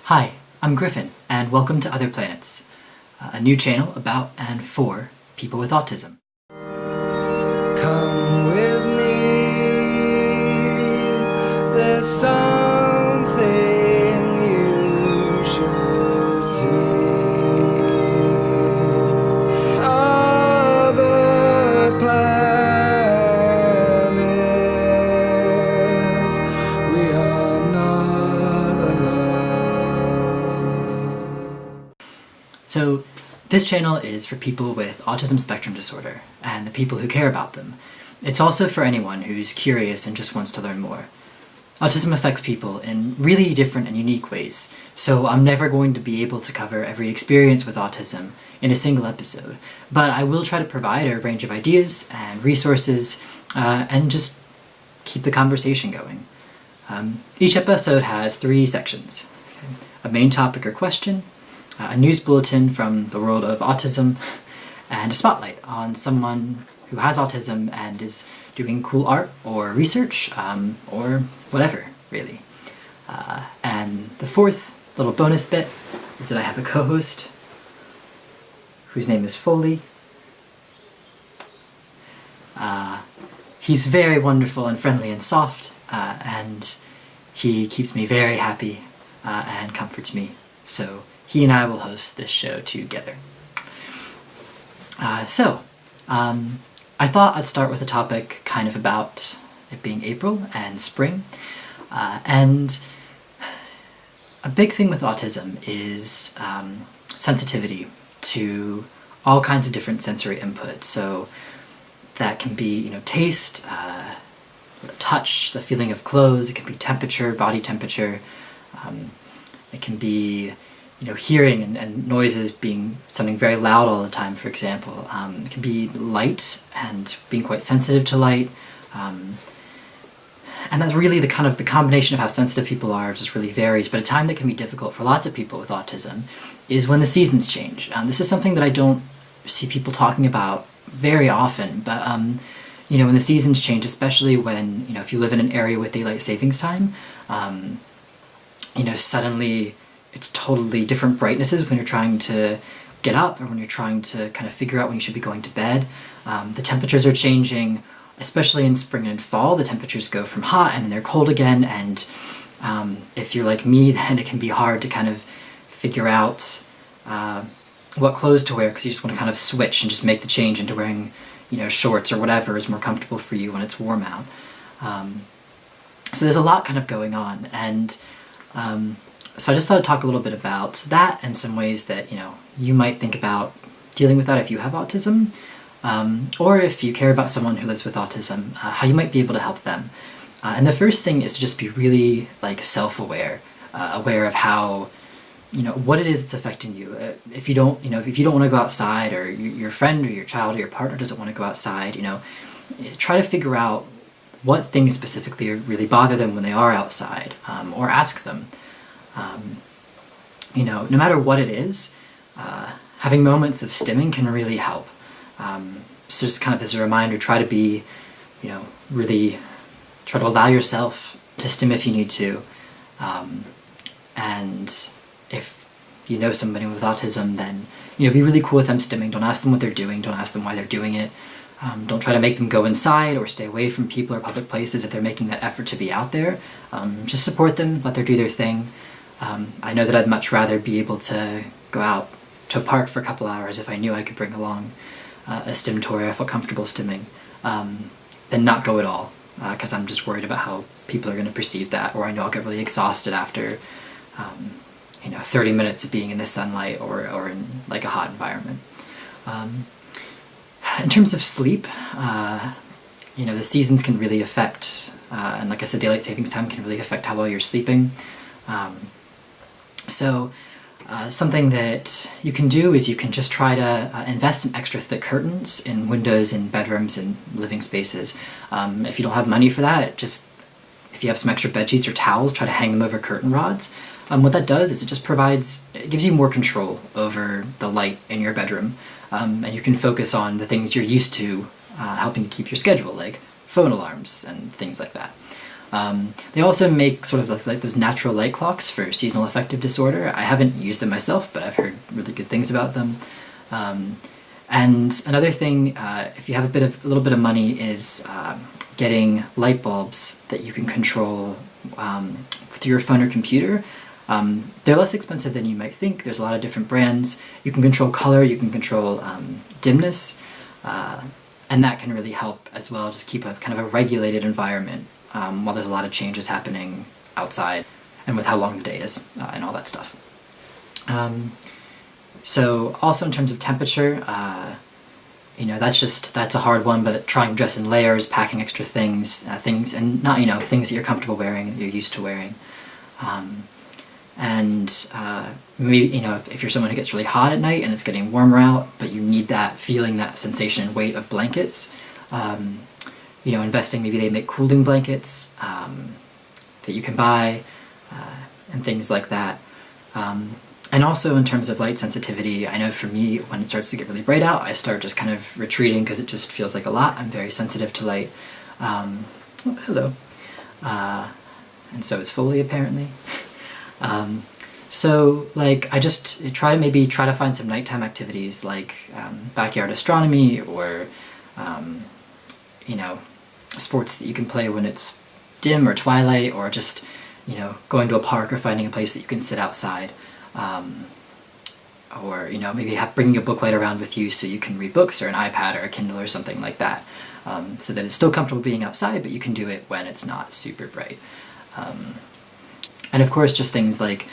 Hi, I'm Griffin, and welcome to Other Planets, a new channel about and for people with autism. Come with me, there's something you should see. Other planets, we are not alone. So, this channel is for people with autism spectrum disorder, and the people who care about them. It's also for anyone who's curious and just wants to learn more. Autism affects people in really different and unique ways, so I'm never going to be able to cover every experience with autism in a single episode, but I will try to provide a range of ideas and resources and just keep the conversation going. Each episode has 3 sections: a main topic or question, a news bulletin from the world of autism, and a spotlight on someone who has autism and is doing cool art or research, or whatever, really. And the 4th little bonus bit is that I have a co-host whose name is Foley. He's very wonderful and friendly and soft, and he keeps me very happy and comforts me. So he and I will host this show together. I thought I'd start with a topic kind of about it being April and spring. And a big thing with autism is sensitivity to all kinds of different sensory input. So that can be, taste, touch, the feeling of clothes. It can be temperature, body temperature. It can be hearing and noises, being something very loud all the time, for example. It can be light and being quite sensitive to light. And that's really the combination of how sensitive people are just really varies. But a time that can be difficult for lots of people with autism is when the seasons change. This is something that I don't see people talking about very often, but when the seasons change, especially when, if you live in an area with daylight savings time, suddenly it's totally different brightnesses when you're trying to get up or when you're trying to kind of figure out when you should be going to bed. The temperatures are changing, especially in spring and fall. The temperatures go from hot and then they're cold again, and if you're like me, then it can be hard to kind of figure out what clothes to wear, because you just want to kind of switch and just make the change into wearing shorts or whatever is more comfortable for you when it's warm out. So there's a lot kind of going on, and so I just thought I'd talk a little bit about that and some ways that you might think about dealing with that if you have autism, or if you care about someone who lives with autism, how you might be able to help them. And the first thing is to just be really self-aware, aware of how what it is that's affecting you. If you don't if you don't want to go outside, or your friend or your child or your partner doesn't want to go outside, try to figure out what things specifically really bother them when they are outside, or ask them. No matter what it is, having moments of stimming can really help. So just kind of as a reminder, try to be, really try to allow yourself to stim if you need to. And if you know somebody with autism, then, be really cool with them stimming. Don't ask them what they're doing. Don't ask them why they're doing it. Don't try to make them go inside or stay away from people or public places if they're making that effort to be out there. Just support them, let them do their thing. I know that I'd much rather be able to go out to a park for a couple hours if I knew I could bring along a stim toy, or I felt comfortable stimming, than not go at all, because I'm just worried about how people are going to perceive that, or I know I'll get really exhausted after 30 minutes of being in the sunlight or in a hot environment. In terms of sleep, the seasons can really affect, and like I said, daylight savings time can really affect how well you're sleeping. So something that you can do is you can just try to invest in extra thick curtains in windows in bedrooms and living spaces. If you don't have money for that, just if you have some extra bed sheets or towels, try to hang them over curtain rods. What that does is it gives you more control over the light in your bedroom, and you can focus on the things you're used to helping you keep your schedule, like phone alarms and things like that. They also make sort of those natural light clocks for seasonal affective disorder. I haven't used them myself, but I've heard really good things about them. And another thing, if you have a little bit of money, is getting light bulbs that you can control through your phone or computer. They're less expensive than you might think. There's a lot of different brands. You can control color, you can control dimness, and that can really help as well, just keep a kind of a regulated environment while there's a lot of changes happening outside and with how long the day is and all that stuff. So also in terms of temperature, that's a hard one, but trying to dress in layers, packing extra things, and not, things that you're comfortable wearing, that you're used to wearing. Maybe, if you're someone who gets really hot at night and it's getting warmer out, but you need that feeling, that sensation and weight of blankets, investing, maybe they make cooling blankets that you can buy, and things like that. And also in terms of light sensitivity, I know for me, when it starts to get really bright out, I start just kind of retreating because it just feels like a lot. I'm very sensitive to light. Hello. And so is Foley, apparently. So I just try to find some nighttime activities like backyard astronomy or, sports that you can play when it's dim or twilight, or just, going to a park or finding a place that you can sit outside. Or maybe bringing a book light around with you so you can read books, or an iPad or a Kindle or something like that, so that it's still comfortable being outside, but you can do it when it's not super bright. And of course, just things like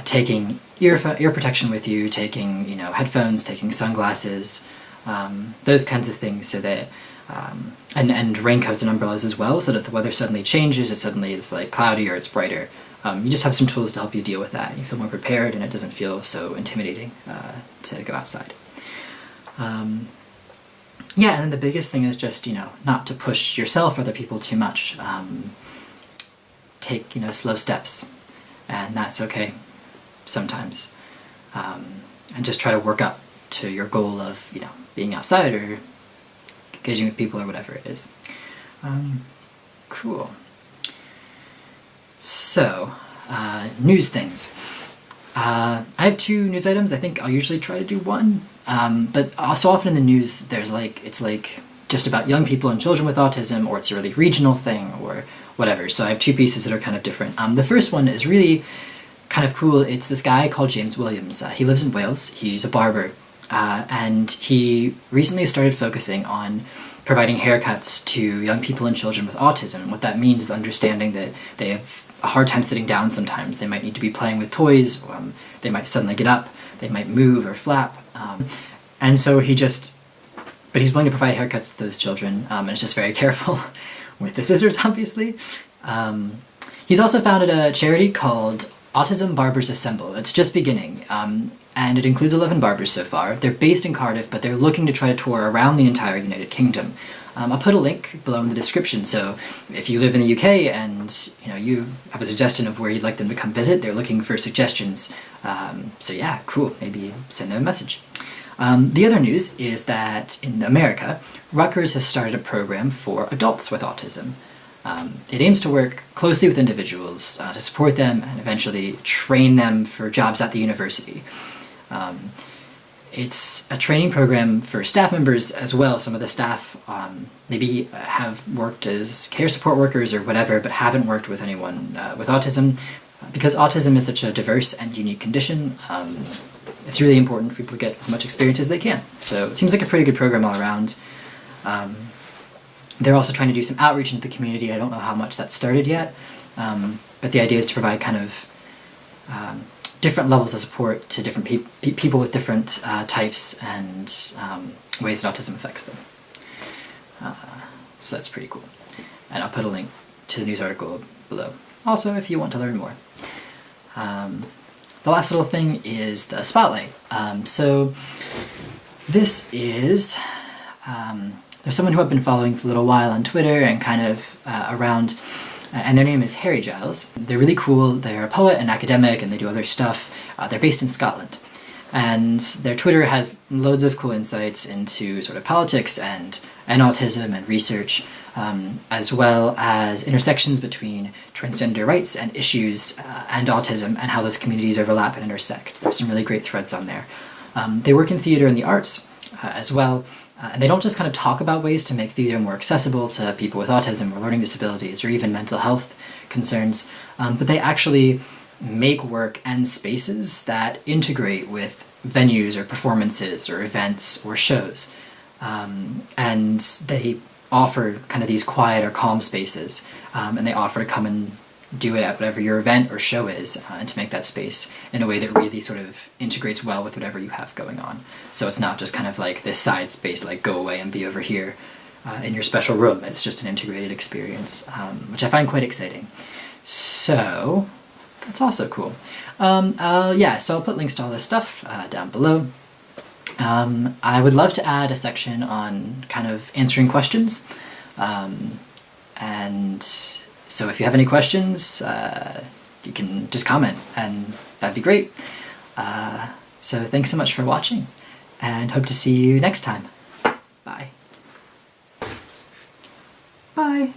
taking ear protection with you, taking headphones, taking sunglasses, those kinds of things, so that and raincoats and umbrellas as well, so that the weather suddenly changes, it suddenly is cloudy or it's brighter. You just have some tools to help you deal with that. You feel more prepared, and it doesn't feel so intimidating to go outside. And then the biggest thing is just, not to push yourself or other people too much. Take, slow steps, and that's okay sometimes. And just try to work up to your goal of, being outside or engaging with people or whatever it is. Cool. So, news things. I have 2 news items. I think I'll usually try to do one, but so often in the news there's it's just about young people and children with autism, or it's a really regional thing, or whatever. So I have 2 pieces that are kind of different. The first one is really kind of cool. It's this guy called James Williams. He lives in Wales. He's a barber, and he recently started focusing on providing haircuts to young people and children with autism. And what that means is understanding that they have a hard time sitting down sometimes. They might need to be playing with toys, they might suddenly get up, they might move or flap. And so but he's willing to provide haircuts to those children, and is just very careful with the scissors, obviously. He's also founded a charity called Autism Barbers Assemble. It's just beginning, and it includes 11 barbers so far. They're based in Cardiff, but they're looking to try to tour around the entire United Kingdom. I'll put a link below in the description, so if you live in the UK and you have a suggestion of where you'd like them to come visit, they're looking for suggestions. So yeah, cool, maybe send them a message. The other news is that in America, Rutgers has started a program for adults with autism. It aims to work closely with individuals to support them and eventually train them for jobs at the university. It's a training program for staff members as well. Some of the staff maybe have worked as care support workers or whatever, but haven't worked with anyone with autism. Because autism is such a diverse and unique condition, it's really important for people to get as much experience as they can. So it seems like a pretty good program all around. They're also trying to do some outreach into the community. I don't know how much that's started yet, but the idea is to provide kind of different levels of support to different people with different types and ways that autism affects them. So that's pretty cool. And I'll put a link to the news article below, also if you want to learn more. The last little thing is the spotlight. So this is, there's someone who I've been following for a little while on Twitter and kind of around, and their name is Harry Giles. They're really cool. They're a poet and academic, and they do other stuff. They're based in Scotland. And their Twitter has loads of cool insights into sort of politics and autism and research, as well as intersections between transgender rights and issues and autism, and how those communities overlap and intersect. There's some really great threads on there. They work in theater and the arts as well, and they don't just kind of talk about ways to make theater more accessible to people with autism or learning disabilities or even mental health concerns, but they actually make work and spaces that integrate with venues or performances or events or shows. And they offer kind of these quiet or calm spaces, and they offer to come and do it at whatever your event or show is, and to make that space in a way that really sort of integrates well with whatever you have going on. So it's not just kind of like this side space, like go away and be over here in your special room. It's just an integrated experience, which I find quite exciting. So that's also cool. Yeah, so I'll put links to all this stuff down below. I would love to add a section on kind of answering questions. And so if you have any questions, you can just comment, and that'd be great. So thanks so much for watching, and hope to see you next time. Bye. Bye.